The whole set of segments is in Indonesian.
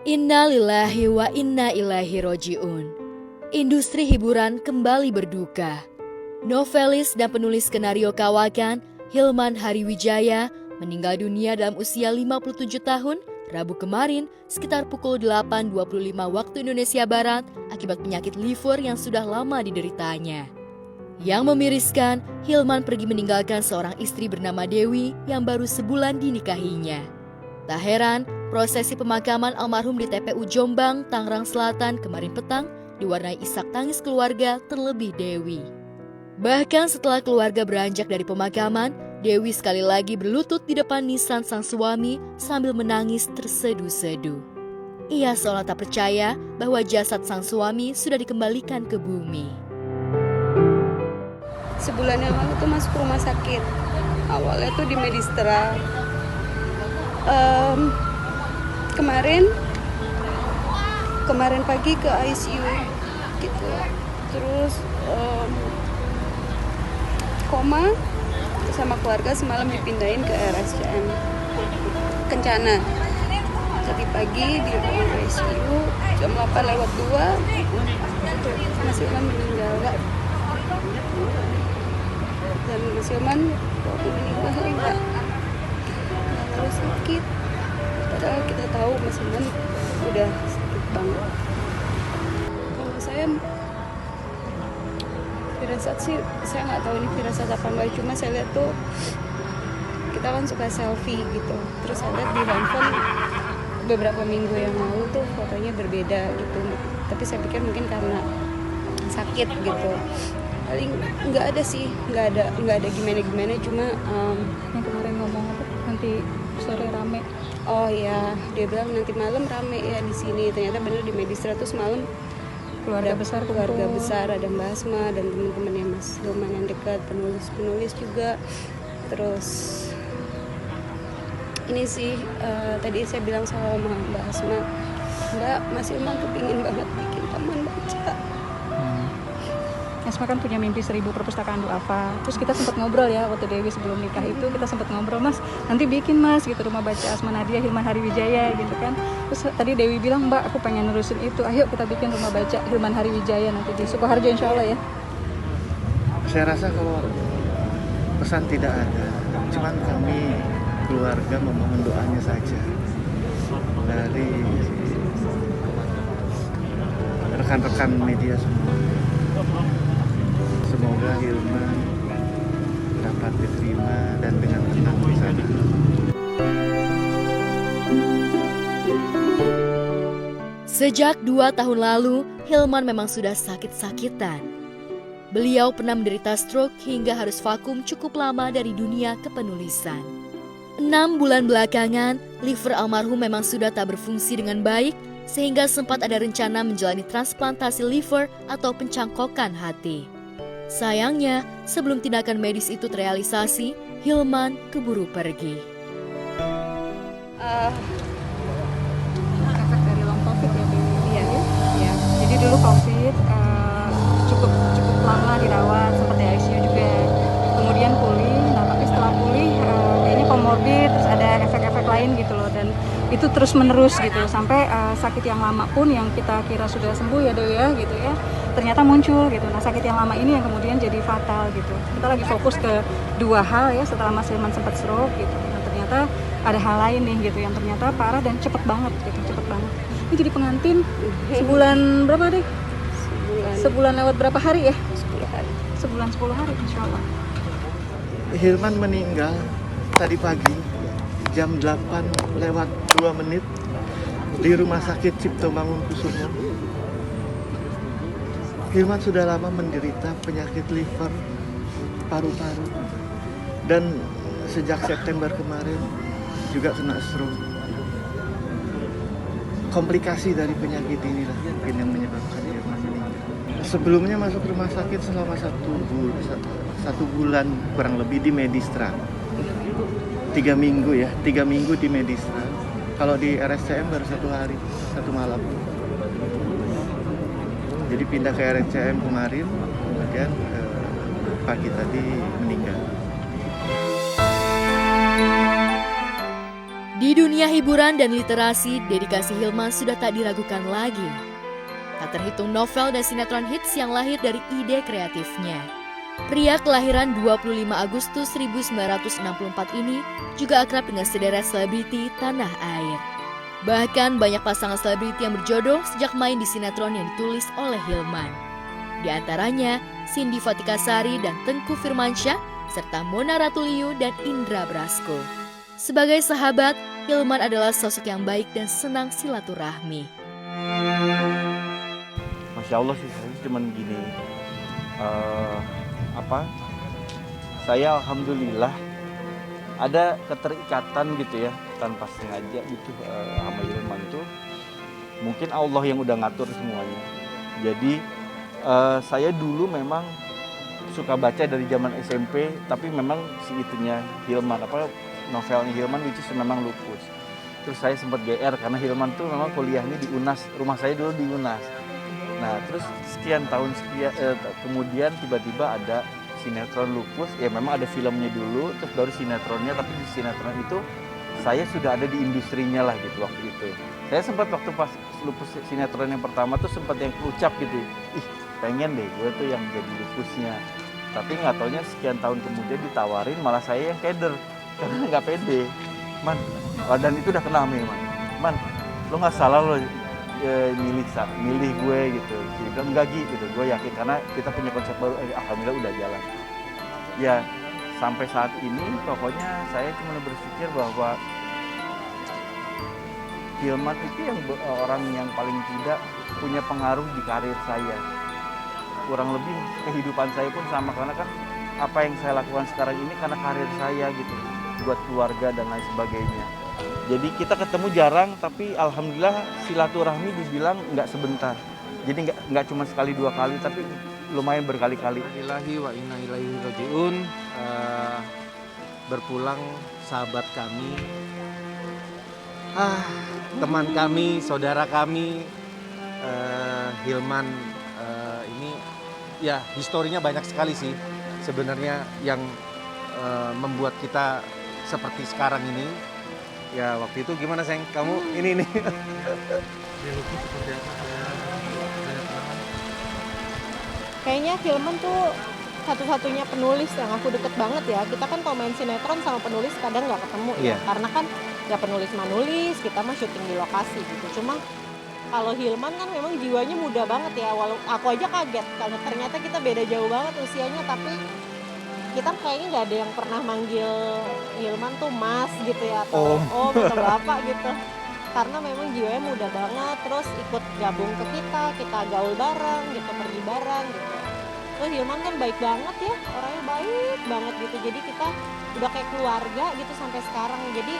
Inna lillahi wa inna ilaihi roji'un. Industri hiburan kembali berduka. Novelis dan penulis skenario Kawakan, Hilman Hariwijaya, meninggal dunia dalam usia 57 tahun, Rabu kemarin sekitar pukul 8.25 waktu Indonesia Barat akibat penyakit liver yang sudah lama dideritanya. Yang memiriskan, Hilman pergi meninggalkan seorang istri bernama Dewi yang baru sebulan dinikahinya. Tak heran, prosesi pemakaman almarhum di TPU Jombang, Tangerang Selatan kemarin petang diwarnai isak tangis keluarga terlebih Dewi. Bahkan setelah keluarga beranjak dari pemakaman, Dewi sekali lagi berlutut di depan nisan sang suami sambil menangis terseduh-seduh. Ia seolah tak percaya bahwa jasad sang suami sudah dikembalikan ke bumi. Sebulan yang lalu tuh masuk rumah sakit. Awalnya tuh di Medistra. Kemarin pagi ke ICU gitu. Terus koma sama keluarga, semalam dipindahin ke RSCM Kencana. Tadi pagi di ruang ICU jam 8:02 Mas Hilman meninggal. Dan Mas Hilman waktu meninggal enggak terlalu sakit. Padahal kita tahu Mas Hilman udah sakit banget. Kalau saya firasat sih, saya nggak tahu ini firasat apa enggak, cuma saya lihat tuh kita kan suka selfie gitu. Terus saya lihat di handphone beberapa minggu yang lalu tuh fotonya berbeda gitu. Tapi saya pikir mungkin karena sakit gitu. Paling nggak ada gimana, cuma yang kemarin ngomong apa nanti sore rame. Oh ya, dia bilang nanti malam rame ya di sini. Ternyata bener di Medistra tuh semalam keluarga besar ada Mbak Asma dan teman-temannya Mas Hilman yang dekat, penulis juga. Terus ini sih tadi saya bilang sama Mbak Asma, Mbak, Mas Hilman tuh pingin banget bikin taman baca. Asma kan punya mimpi 1000 perpustakaan duafa. Terus kita sempat ngobrol ya waktu Dewi sebelum nikah itu, kita sempat ngobrol, Mas nanti bikin Mas gitu rumah baca Asma Nadia Hilman Hariwijaya gitu kan. Terus tadi Dewi bilang, Mbak aku pengen nerusin itu, ayo kita bikin rumah baca Hilman Hariwijaya nanti di Sukoharjo insya Allah ya. Saya rasa kalau pesan tidak ada, cuman kami keluarga memohon doanya saja dari rekan-rekan media semua. Semoga Hilman dapat diterima dan dengan tenang di sana. Sejak 2 tahun lalu, Hilman memang sudah sakit-sakitan. Beliau pernah menderita stroke hingga harus vakum cukup lama dari dunia kepenulisan. 6 bulan belakangan, liver almarhum memang sudah tak berfungsi dengan baik, sehingga sempat ada rencana menjalani transplantasi liver atau pencangkokan hati. Sayangnya, sebelum tindakan medis itu terrealisasi, Hilman keburu pergi. Efek dari long COVID ya Dewi. Iya. Jadi dulu COVID cukup lama dirawat, sempat di ICU juga. Kemudian pulih. Nah tapi setelah pulih kayaknya komorbid, terus ada efek-efek lain gitu loh, dan itu terus menerus gitu sampai sakit yang lama pun yang kita kira sudah sembuh ya Dewi ya gitu ya, ternyata muncul gitu. Nah sakit yang lama ini yang kemudian jadi fatal gitu. Kita lagi fokus ke 2 hal ya setelah Mas Hilman sempat stroke gitu. Nah ternyata ada hal lain nih gitu yang ternyata parah dan cepet banget gitu, cepet banget. Ini jadi pengantin sebulan berapa deh? Sebulan lewat berapa hari ya? 10 hari. Sebulan 10 hari insya Allah. Hilman meninggal tadi pagi jam 8:02 di Rumah Sakit Cipto Mangunkusumo. Hilman sudah lama menderita penyakit liver, paru-paru, dan sejak September kemarin juga kena stroke. Komplikasi dari penyakit inilah mungkin yang menyebabkan Hilman meninggal. Sebelumnya masuk rumah sakit selama 1 bulan kurang lebih di Medistra. 3 minggu ya, 3 minggu di Medistra. Kalau di RSCM baru 1 hari, 1 malam. Jadi pindah ke RSCM kemarin, kemudian pagi tadi meninggal. Di dunia hiburan dan literasi, dedikasi Hilman sudah tak diragukan lagi. Tak terhitung novel dan sinetron hits yang lahir dari ide kreatifnya. Pria kelahiran 25 Agustus 1964 ini juga akrab dengan sederet selebriti tanah air. Bahkan banyak pasangan selebriti yang berjodoh sejak main di sinetron yang ditulis oleh Hilman. Di antaranya Cindy Fatikasari dan Tengku Firmansyah, serta Mona Ratuliu dan Indra Brasko. Sebagai sahabat, Hilman adalah sosok yang baik dan senang silaturahmi. Masya Allah sih, saya cuman gini, saya alhamdulillah ada keterikatan gitu ya, tanpa sengaja gitu sama Hilman tuh. Mungkin Allah yang udah ngatur semuanya. Jadi saya dulu memang suka baca dari zaman SMP, tapi memang si itunya Hilman, novelnya Hilman which is memang Lupus. Terus saya sempat GR karena Hilman tuh memang kuliahnya di UNAS, rumah saya dulu di UNAS. Nah terus sekian tahun kemudian tiba-tiba ada sinetron Lupus, ya memang ada filmnya dulu, terus baru sinetronnya, tapi di sinetron itu saya sudah ada di industrinya lah gitu waktu itu. Saya sempat waktu pas Lupus sinetron yang pertama tuh sempat yang ucap gitu, ih pengen deh gue tuh yang jadi Lupusnya. Tapi nggak taunya sekian tahun kemudian ditawarin malah saya yang keder, karena nggak pede. Man, dan itu udah kena man, lo nggak salah lo milih gue gitu. Dia bilang enggak gitu, gue yakin karena kita punya konsep baru, alhamdulillah udah jalan. Ya sampai saat ini pokoknya saya cuma berpikir bahwa Hilman itu yang orang yang paling tidak punya pengaruh di karir saya. Kurang lebih kehidupan saya pun sama, karena kan apa yang saya lakukan sekarang ini karena karir saya gitu, buat keluarga dan lain sebagainya. Jadi kita ketemu jarang, tapi alhamdulillah silaturahmi dibilang nggak sebentar. Jadi nggak cuma sekali dua kali, tapi lumayan berkali-kali. Ilahi wa inna ilaihi rajiun. Berpulang sahabat kami, teman kami, saudara kami, Hilman. Ini ya historinya banyak sekali sih sebenarnya yang membuat kita seperti sekarang ini. Ya waktu itu gimana sayang, kamu ini nih. Kayaknya Hilman tuh satu-satunya penulis yang aku deket banget ya. Kita kan kalau main sinetron sama penulis kadang nggak ketemu ya. Karena kan ya penulis manulis, kita mah syuting di lokasi gitu. Cuma kalau Hilman kan memang jiwanya muda banget ya. Walau aku aja kaget karena ternyata kita beda jauh banget usianya, tapi kita kayaknya nggak ada yang pernah manggil Hilman tuh mas gitu ya, atau om atau bapak gitu. Karena memang jiwanya muda banget, terus ikut gabung ke kita gaul bareng gitu, pergi bareng gitu. Terus Hilman kan baik banget ya, orangnya baik banget gitu. Jadi kita udah kayak keluarga gitu sampai sekarang. Jadi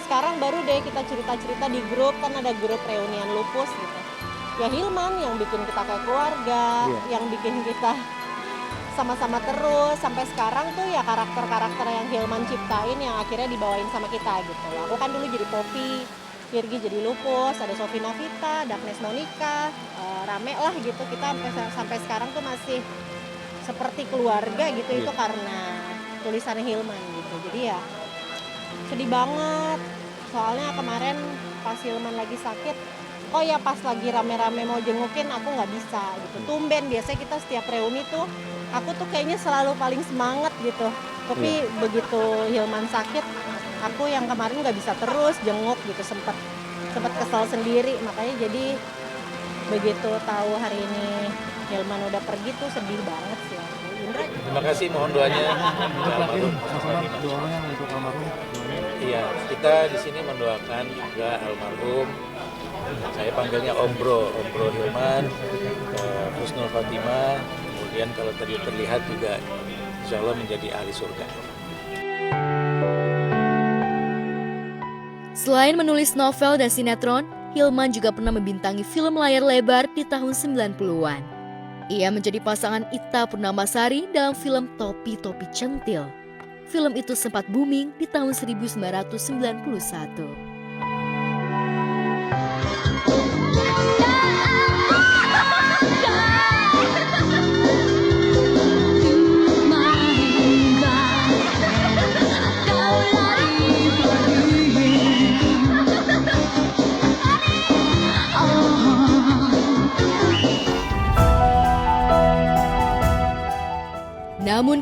sekarang baru deh kita cerita-cerita di grup, kan ada grup reunian Lupus gitu. Ya Hilman yang bikin kita kayak keluarga, yang bikin kita sama-sama terus sampai sekarang tuh ya karakter-karakter yang Hilman ciptain yang akhirnya dibawain sama kita gitu. Aku kan dulu jadi Poppy, Virgi jadi Lupus, ada Sofi Novita, Daphnes Monica, rame lah gitu. Kita sampai sekarang tuh masih seperti keluarga gitu. Itu karena tulisannya Hilman gitu. Jadi ya sedih banget. Soalnya kemarin pas Hilman lagi sakit, oh ya pas lagi rame-rame mau jengukin aku nggak bisa gitu. Tumben biasanya kita setiap reuni tuh aku tuh kayaknya selalu paling semangat gitu. Tapi begitu Hilman sakit, aku yang kemarin nggak bisa terus jenguk gitu, sempet kesel sendiri. Makanya jadi begitu tahu hari ini Hilman udah pergi tuh sedih banget sih aku. Indra. Terima kasih, mohon doanya almarhum. Doanya untuk almarhum. Iya, kita di sini mendoakan juga almarhum. Saya panggilnya Om Bro Hilman, Husnul Fatimah. Kemudian kalau tadi terlihat juga insya Allah menjadi ahli surga. Selain menulis novel dan sinetron, Hilman juga pernah membintangi film layar lebar di tahun 90-an. Ia menjadi pasangan Ita Purnamasari dalam film Topi Topi Centil. Film itu sempat booming di tahun 1991.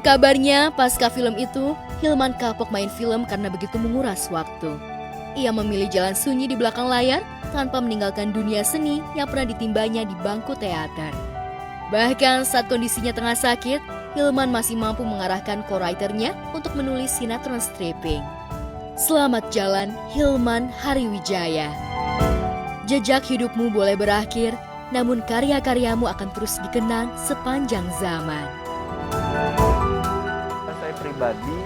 Kabarnya, pasca film itu, Hilman kapok main film karena begitu menguras waktu. Ia memilih jalan sunyi di belakang layar tanpa meninggalkan dunia seni yang pernah ditimbanya di bangku teater. Bahkan saat kondisinya tengah sakit, Hilman masih mampu mengarahkan co-writernya untuk menulis sinetron stripping. Selamat jalan, Hilman Hariwijaya. Jejak hidupmu boleh berakhir, namun karya-karyamu akan terus dikenang sepanjang zaman. Saya pribadi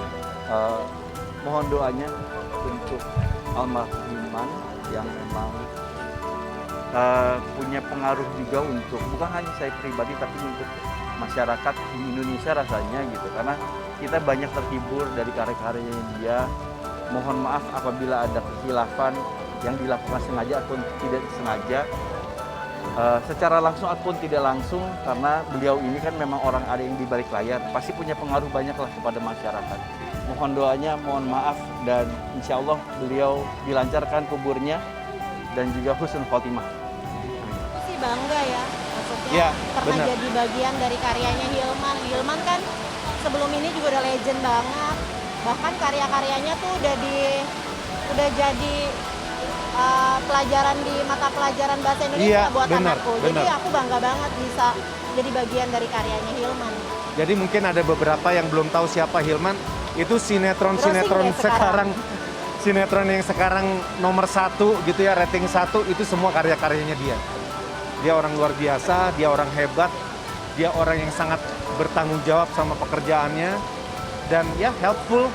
mohon doanya untuk almarhum Hilman yang memang punya pengaruh juga untuk bukan hanya saya pribadi tapi untuk masyarakat di Indonesia rasanya gitu, karena kita banyak terhibur dari karya-karyanya dia. Mohon maaf apabila ada kekhilafan yang dilakukan sengaja atau tidak sengaja, secara langsung ataupun tidak langsung, karena beliau ini kan memang orang ada yang di balik layar, pasti punya pengaruh banyak lah kepada masyarakat. Mohon doanya, mohon maaf, dan insya Allah beliau dilancarkan kuburnya dan juga husnul khotimah. Sih bangga ya, maksudnya Ya, pernah benar. jadi bagian dari karyanya Hilman. Hilman kan sebelum ini juga udah legend banget, bahkan karya-karyanya tuh udah jadi pelajaran di mata pelajaran bahasa Indonesia Iya, buat benar, anakku. Jadi benar. aku bangga banget bisa jadi bagian dari karyanya Hilman. Jadi mungkin ada beberapa yang belum tahu siapa Hilman. Itu sinetron-sinetron Browsing deh sekarang. sinetron yang sekarang nomor 1 gitu ya, rating 1, itu semua karya-karyanya dia. Dia orang luar biasa, dia orang hebat, dia orang yang sangat bertanggung jawab sama pekerjaannya, dan ya helpful,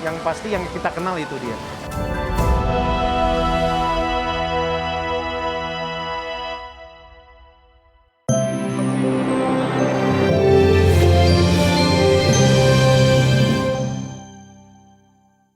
yang pasti yang kita kenal itu dia.